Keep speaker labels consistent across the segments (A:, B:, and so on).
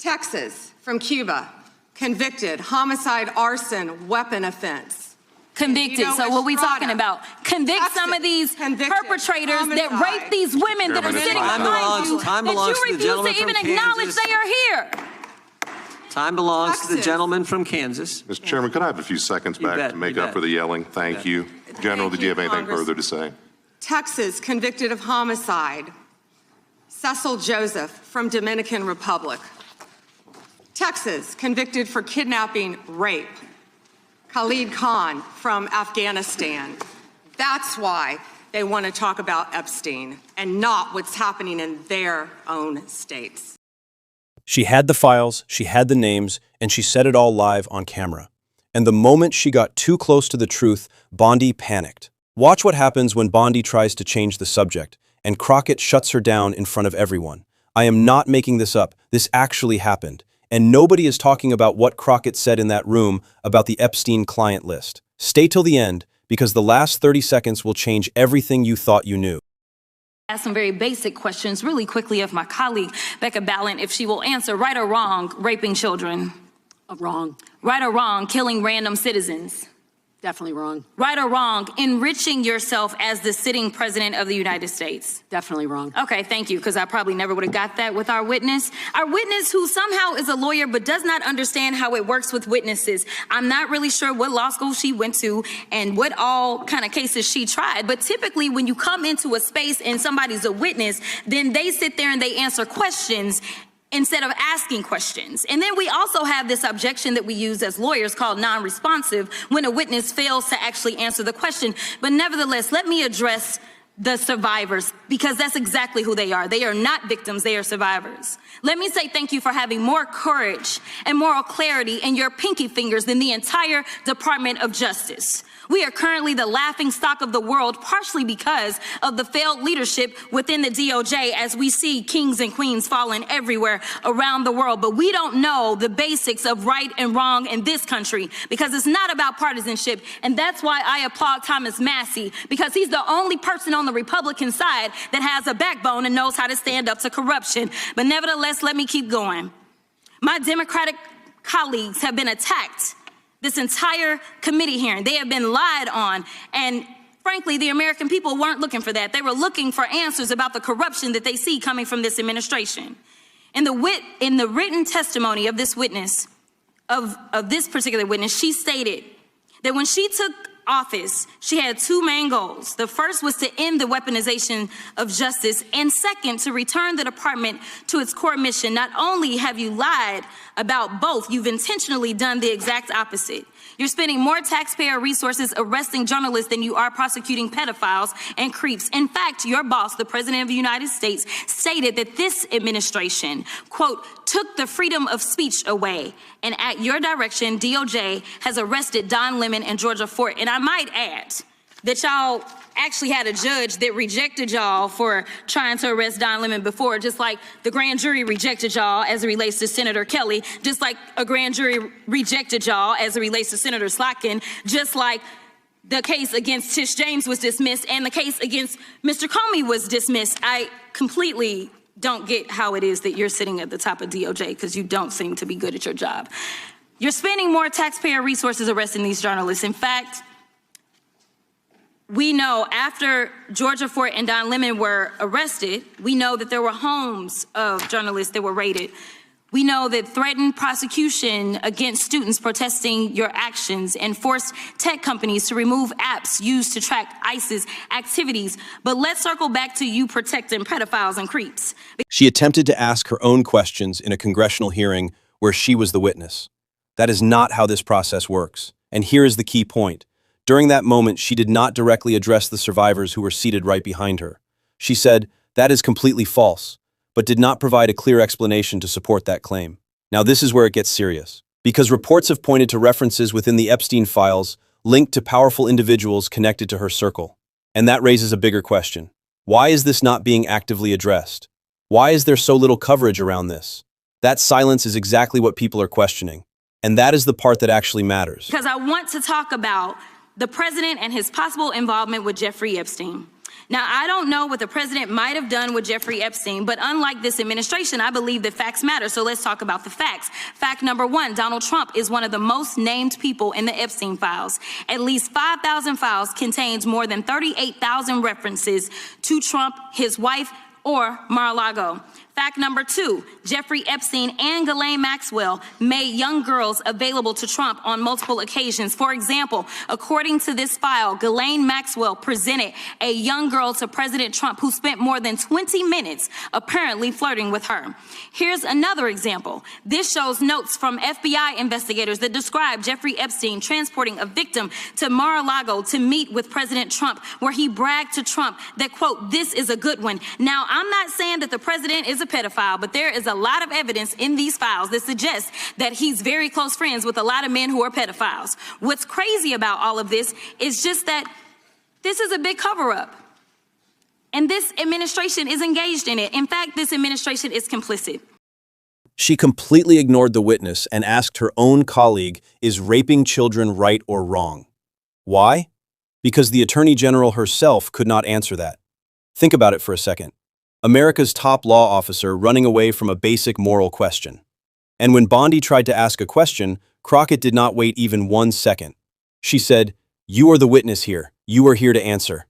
A: Texas, from Cuba, convicted, homicide, arson, weapon offense.
B: Convicted.
A: You know,
B: so what are we
A: Estrada,
B: talking about? Convict
A: Texas,
B: some of these perpetrators
A: homicide.
B: that rape these women that are sitting behind you
C: Time
B: that
C: belongs
B: you
C: to the
B: refuse
C: gentleman
B: to even
C: from
B: acknowledge
C: Kansas.
B: they are here.
C: Time belongs to the
A: Texas.
C: gentleman from Kansas.
D: Mr. Chairman, could I have a few seconds
C: You
D: back
C: bet,
D: to make
C: you
D: up
C: bet.
D: for the yelling? Thank you. General,
A: Thank
D: did you have anything
A: Congress.
D: further to say?
A: Texas, convicted of homicide. Cecil Joseph, from Dominican Republic. Texas, convicted for kidnapping, rape. Khalid Khan, from Afghanistan. That's why they want to talk about Epstein and not what's happening in their own states.
E: She had the files, she had the names, and she said it all live on camera. And the moment she got too close to the truth, Bondi panicked. Watch what happens when Bondi tries to change the subject, and Crockett shuts her down in front of everyone. I am not making this up. This actually happened. And nobody is talking about what Crockett said in that room about the Epstein client list. Stay till the end, because the last 30 seconds will change everything you thought you knew.
B: Ask some very basic questions really quickly of my colleague, Becca Ballant, if she will answer right or wrong, raping children.
F: Wrong.
B: Right or wrong, killing random citizens.
F: Definitely wrong.
B: Right or wrong, enriching yourself as the sitting president of the United States.
F: Definitely wrong.
B: Okay, thank you, because I probably never would have got that with our witness. Our witness who somehow is a lawyer but does not understand how it works with witnesses. I'm not really sure what law school she went to and what all kind of cases she tried, but typically when you come into a space and somebody's a witness, then they sit there and they answer questions instead of asking questions. And then we also have this objection that we use as lawyers called non-responsive when a witness fails to actually answer the question. But nevertheless, let me address the survivors, because that's exactly who they are. They are not victims, they are survivors. Let me say thank you for having more courage and moral clarity in your pinky fingers than the entire Department of Justice. We are currently the laughing stock of the world, partially because of the failed leadership within the DOJ, as we see kings and queens falling everywhere around the world. But we don't know the basics of right and wrong in this country, because it's not about partisanship. And that's why I applaud Thomas Massie, because he's the only person on the Republican side that has a backbone and knows how to stand up to corruption. But nevertheless, let me keep going. My Democratic colleagues have been attacked this entire committee hearing. They have been lied on, and frankly, the American people weren't looking for that. They were looking for answers about the corruption that they see coming from this administration. In the written testimony of this witness, of this particular witness, she stated that when she took office, she had two main goals. The first was to end the weaponization of justice, and second, to return the department to its core mission. Not only have you lied about both, you've intentionally done the exact opposite. You're spending more taxpayer resources arresting journalists than you are prosecuting pedophiles and creeps. In fact, your boss, the President of the United States, stated that this administration, quote, took the freedom of speech away. And at your direction, DOJ has arrested Don Lemon and Georgia Fort. And I might add that y'all actually had a judge that rejected y'all for trying to arrest Don Lemon before, just like the grand jury rejected y'all as it relates to Senator Kelly, just like a grand jury rejected y'all as it relates to Senator Slotkin, just like the case against Tish James was dismissed and the case against Mr. Comey was dismissed. I completely don't get how it is that you're sitting at the top of DOJ, because you don't seem to be good at your job. You're spending more taxpayer resources arresting these journalists. In fact, we know after Georgia Fort and Don Lemon were arrested, we know that there were homes of journalists that were raided. We know that threatened prosecution against students protesting your actions and forced tech companies to remove apps used to track ISIS activities. But let's circle back to you protecting pedophiles and creeps.
E: She attempted to ask her own questions in a congressional hearing where she was the witness. That is not how this process works. And here is the key point. During that moment, she did not directly address the survivors who were seated right behind her. She said, "That is completely false," but did not provide a clear explanation to support that claim. Now this is where it gets serious, because reports have pointed to references within the Epstein files linked to powerful individuals connected to her circle. And that raises a bigger question. Why is this not being actively addressed? Why is there so little coverage around this? That silence is exactly what people are questioning. And that is the part that actually matters.
B: Because I want to talk about the president and his possible involvement with Jeffrey Epstein. Now, I don't know what the president might have done with Jeffrey Epstein, but unlike this administration, I believe that facts matter. So let's talk about the facts. Fact number one, Donald Trump is one of the most named people in the Epstein files. At least 5,000 files contains more than 38,000 references to Trump, his wife, or Mar-a-Lago. Fact number two, Jeffrey Epstein and Ghislaine Maxwell made young girls available to Trump on multiple occasions. For example, according to this file, Ghislaine Maxwell presented a young girl to President Trump who spent more than 20 minutes apparently flirting with her. Here's another example. This shows notes from FBI investigators that describe Jeffrey Epstein transporting a victim to Mar-a-Lago to meet with President Trump, where he bragged to Trump that, quote, "This is a good one." Now, I'm not saying that the president is a pedophile, but there is a lot of evidence in these files that suggests that he's very close friends with a lot of men who are pedophiles. What's crazy about all of this is just that this is a big cover-up, and this administration is engaged in it. In fact, this administration is complicit.
E: She completely ignored the witness and asked her own colleague, is raping children right or wrong? Why? Because the Attorney General herself could not answer that. Think about it for a second. America's top law officer running away from a basic moral question. And when Bondi tried to ask a question, Crockett did not wait even 1 second. She said, "You are the witness here. You are here to answer."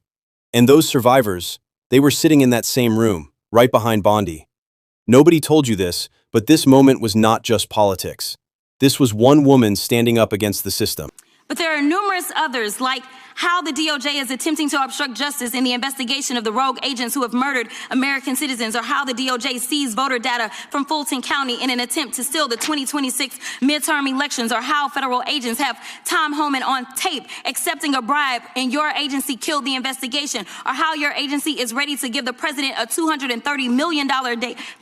E: And those survivors, they were sitting in that same room, right behind Bondi. Nobody told you this, but this moment was not just politics. This was one woman standing up against the system.
B: But there are numerous others, like how the DOJ is attempting to obstruct justice in the investigation of the rogue agents who have murdered American citizens, or how the DOJ seized voter data from Fulton County in an attempt to steal the 2026 midterm elections, or how federal agents have Tom Homan on tape accepting a bribe and your agency killed the investigation, or how your agency is ready to give the president a $230 million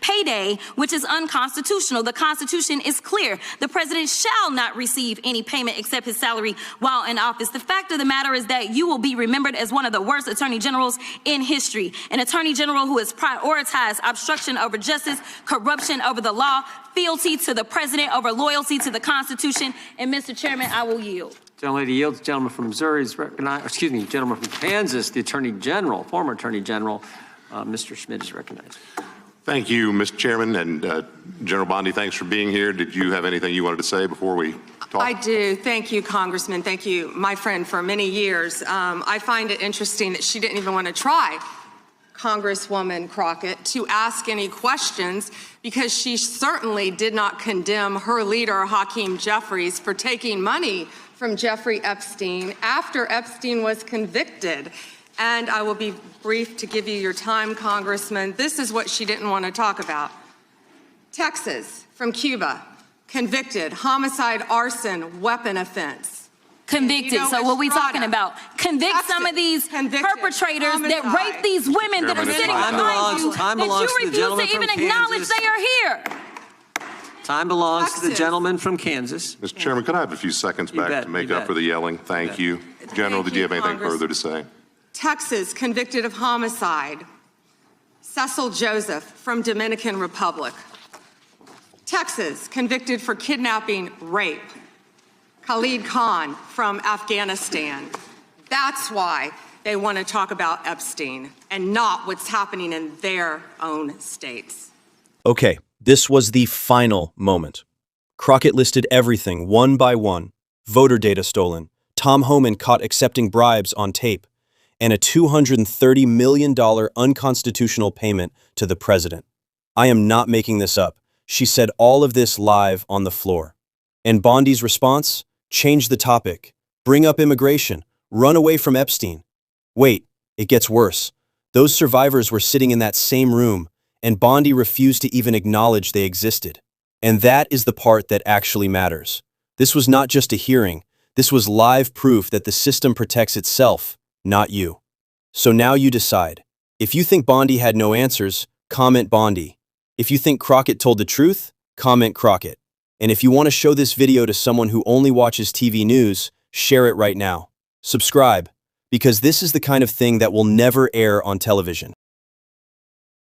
B: payday, which is unconstitutional. The Constitution is clear. The president shall not receive any payment except his salary while in office. The fact of the matter is that you will be remembered as one of the worst attorney generals in history. An attorney general who has prioritized obstruction over justice, corruption over the law, fealty to the president over loyalty to the Constitution. And Mr. Chairman, I will yield.
C: Gentlelady yields. Gentleman from Missouri is recognized. Excuse me, gentleman from Kansas, the Attorney General, former Attorney General, Mr. Schmidt is recognized.
D: Thank you, Mr. Chairman, and General Bondi, thanks for being here. Did you have anything you wanted to say before we talk?
A: I do. Thank you, Congressman. Thank you, my friend, for many years. I find it interesting that she didn't even want to try, Congresswoman Crockett, to ask any questions, because she certainly did not condemn her leader, Hakeem Jeffries, for taking money from Jeffrey Epstein after Epstein was convicted. And I will be brief to give you your time, Congressman. This is what she didn't want to talk about. Texas, from Cuba, convicted, homicide, arson, weapon offense.
B: Convicted.
A: You know,
B: so what we
A: Estrada,
B: talking about? Convict
A: Texas,
B: some of these
A: convicted,
B: perpetrators that
A: homicide.
B: rape these women that are
D: Chairman,
B: sitting
D: time
B: behind you,
C: time
B: that
C: belongs
B: you
C: to the
B: refuse
C: gentleman
B: to even
C: from
B: acknowledge
C: Kansas.
B: they are here.
C: Time belongs to the
A: Texas.
C: gentleman from Kansas.
D: Mr. Chairman, could I have a few seconds
C: You
D: back
C: bet,
D: to make
C: you
D: up
C: bet.
D: for the yelling? Thank you. General, did you have anything
A: Congress.
D: further to say?
A: Texas, convicted of homicide, Cecil Joseph from Dominican Republic. Texas, convicted for kidnapping, rape, Khalid Khan from Afghanistan. That's why they want to talk about Epstein and not what's happening in their own states.
E: Okay, this was the final moment. Crockett listed everything one by one. Voter data stolen, Tom Homan caught accepting bribes on tape, and a $230 million unconstitutional payment to the president. I am not making this up. She said all of this live on the floor. And Bondi's response? Change the topic. Bring up immigration. Run away from Epstein. Wait, it gets worse. Those survivors were sitting in that same room, and Bondi refused to even acknowledge they existed. And that is the part that actually matters. This was not just a hearing. This was live proof that the system protects itself, not you. So now you decide. If you think Bondi had no answers, comment Bondi. If you think Crockett told the truth, comment Crockett. And if you want to show this video to someone who only watches TV news, share it right now. Subscribe, because this is the kind of thing that will never air on television.